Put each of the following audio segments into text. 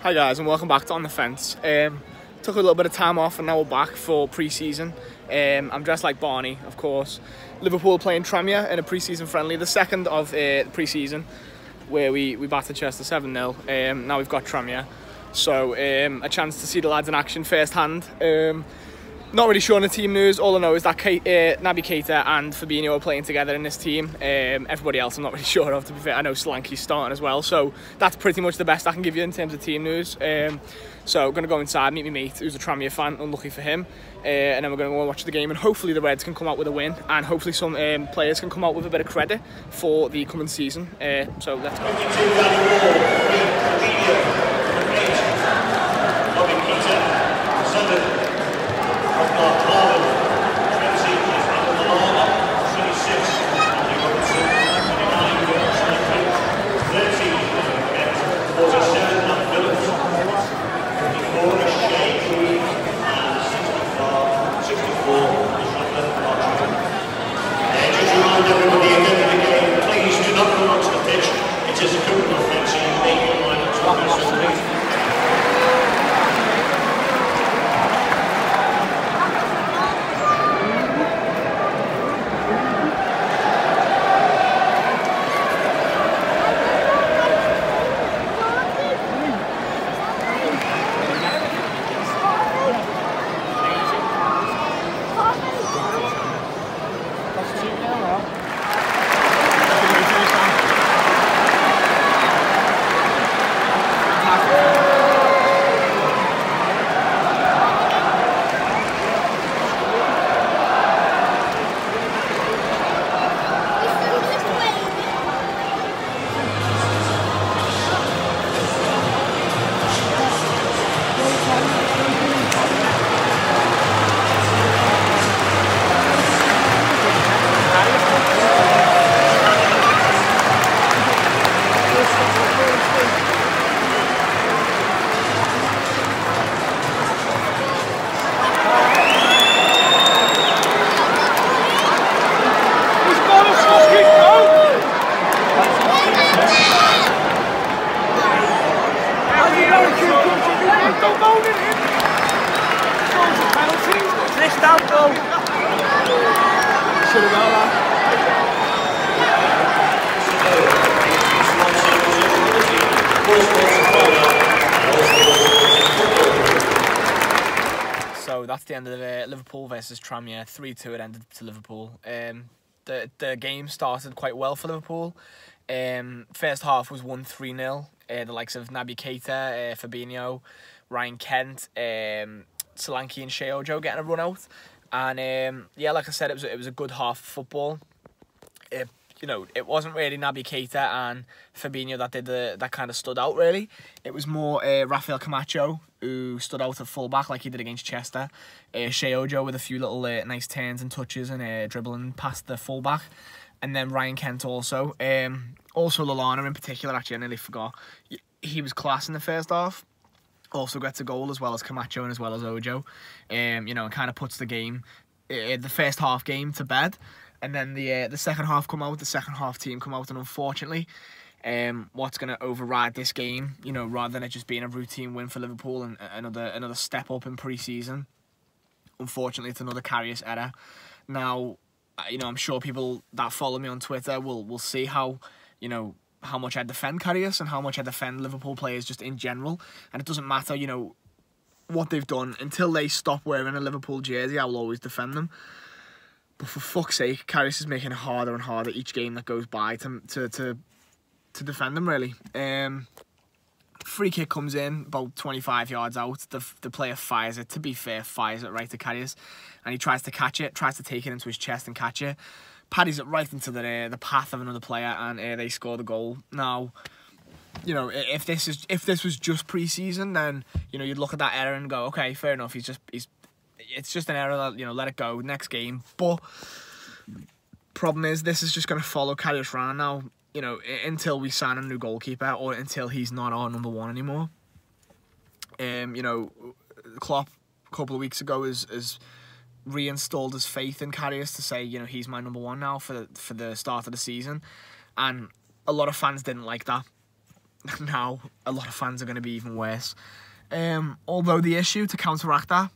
Hi guys, and welcome back to On The Fence. Took a little bit of time off and now we're back for pre-season. I'm dressed like Barney, of course. Liverpool playing Tranmere in a pre-season friendly, the second of pre-season, where we battered Chester 7-0. Now we've got Tranmere, so a chance to see the lads in action firsthand. Not really sure on the team news. All I know is that Naby Keita and Fabinho are playing together in this team. Everybody else I'm not really sure of, to be fair. I know Solanke's starting as well, so that's pretty much the best I can give you in terms of team news. So I'm going to go inside, meet my mate, who's a Tranmere fan, unlucky for him. And then we're going to go and watch the game, and hopefully the Reds can come out with a win, and hopefully some players can come out with a bit of credit for the coming season. So let's go. So that's the end of Liverpool versus Tranmere. 3-2 it ended to Liverpool. The game started quite well for Liverpool. First half was 1-3-0. The likes of Naby Keita, Fabinho, Ryan Kent, Solanke and Sheojo getting a run out. And yeah, like I said, it was a good half of football. It wasn't really Naby Keita and Fabinho that kind of stood out, really. It was more Rafael Camacho who stood out at fullback like he did against Chester. Sheojo with a few little nice turns and touches and dribbling past the fullback. And then Ryan Kent also. Also Lallana in particular, actually I nearly forgot. He was class in the first half. Also gets a goal as well as Camacho and as well as Ojo. And kind of puts the game, the first half game to bed. And then the second half come out, the second half team come out, and unfortunately, what's going to override this game, rather than it just being a routine win for Liverpool and another step up in pre-season, unfortunately, it's another Karius error. Now, I'm sure people that follow me on Twitter will see how much I defend Karius and how much I defend Liverpool players just in general, and it doesn't matter, what they've done. Until they stop wearing a Liverpool jersey, I will always defend them. But for fuck's sake, Karius is making it harder and harder each game that goes by to defend them, really. Free kick comes in about 25 yards out. The player fires it. To be fair, fires it right to Karius, and he tries to catch it, tries to take it into his chest and catch it. Paddies it right into the path of another player, and they score the goal. Now, if this was just pre-season, then you'd look at that error and go, okay, fair enough. It's just an error. Let it go. Next game. But problem is, this is just going to follow Karius around now. Until we sign a new goalkeeper or until he's not our number one anymore. Klopp a couple of weeks ago has reinstalled his faith in Karius to say, he's my number one now for the start of the season, and a lot of fans didn't like that. now a lot of fans are going to be even worse. Although the issue, to counteract that,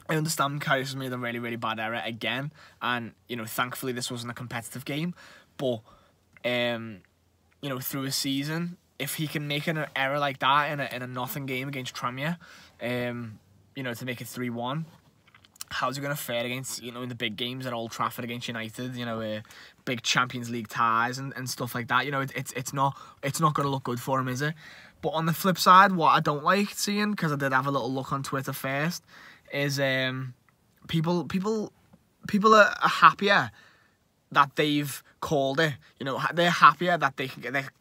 I understand Karius has made a really, really bad error again, and thankfully this wasn't a competitive game, but through a season, if he can make an error like that in a nothing game against Tranmere, to make it 3-1, how's he going to fare against in the big games at Old Trafford against United, big Champions League ties and stuff like that? It's not going to look good for him, is it? But on the flip side, what I don't like seeing, because I did have a little look on Twitter first, is people are happier that they've called it. They're happier that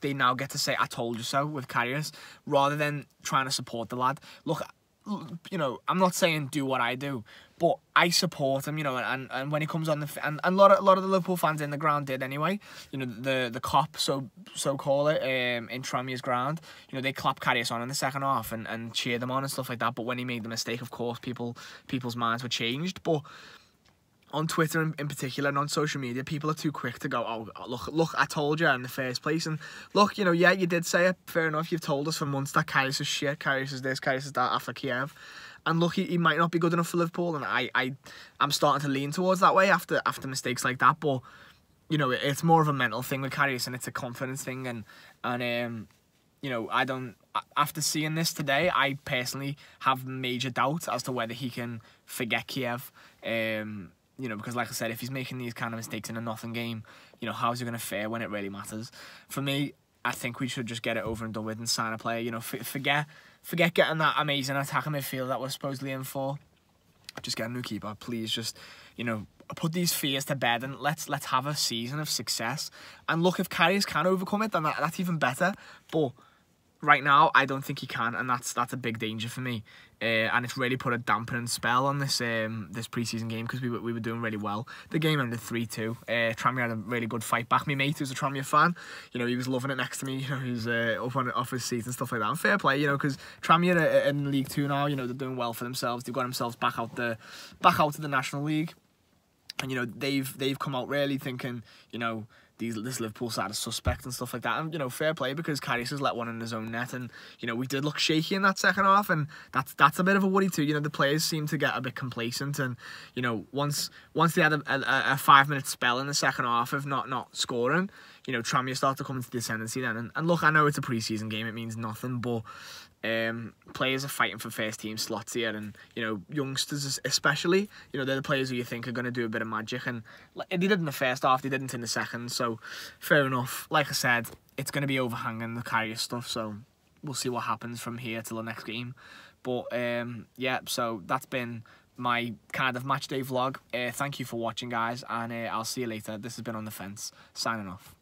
they now get to say "I told you so" with Karius, rather than trying to support the lad. Look, I'm not saying do what I do, but I support him, and when he comes on and a lot of the Liverpool fans in the ground did anyway. The cop, so call it, in Tranmere's ground, they clapped Karius on in the second half and cheered them on and stuff like that. But when he made the mistake, of course, people's minds were changed. But on Twitter in particular and on social media, people are too quick to go, oh, look, I told you in the first place. And look, yeah, you did say it, fair enough. You've told us for months that Karius is shit, Karius is this, Karius is that after Kiev. And look, he might not be good enough for Liverpool, and I'm starting to lean towards that way after mistakes like that. But, it's more of a mental thing with Karius, and it's a confidence thing. And I don't, after seeing this today, I personally have major doubt as to whether he can forget Kiev. Because like I said, if he's making these kind of mistakes in a nothing game, how's he going to fare when it really matters? For me, I think we should just get it over and done with and sign a player. Forget getting that amazing attacking midfield that we're supposedly in for. Just get a new keeper, please. Just, put these fears to bed and let's have a season of success. And look, if Karius can overcome it, then that's even better. But right now, I don't think he can, and that's a big danger for me. And it's really put a dampening spell on this pre-season game, because we were doing really well. The game ended 3-2. Tranmere had a really good fight back. My mate, who's a Tranmere fan, he was loving it next to me. He's off his seat and stuff like that. And fair play, because Tranmere are in League 2 now. They're doing well for themselves. They've got themselves back out to the National League, and they've come out really thinking, this Liverpool side is suspect and stuff like that. And, fair play, because Karius has let one in his own net. And, we did look shaky in that second half. And that's a bit of a worry too. The players seem to get a bit complacent. And, once they had a 5-minute spell in the second half of not scoring, Tranmere start to come into the ascendancy then. And look, I know it's a pre-season game. It means nothing. But players are fighting for first team slots here, and youngsters especially, they're the players who you think are going to do a bit of magic, and they did in the first half, they didn't in the second, so fair enough. Like I said, it's going to be overhanging the Karius stuff, so we'll see what happens from here till the next game. But yeah, so that's been my kind of match day vlog. Thank you for watching, guys, and I'll see you later. This has been On The Fence, signing off.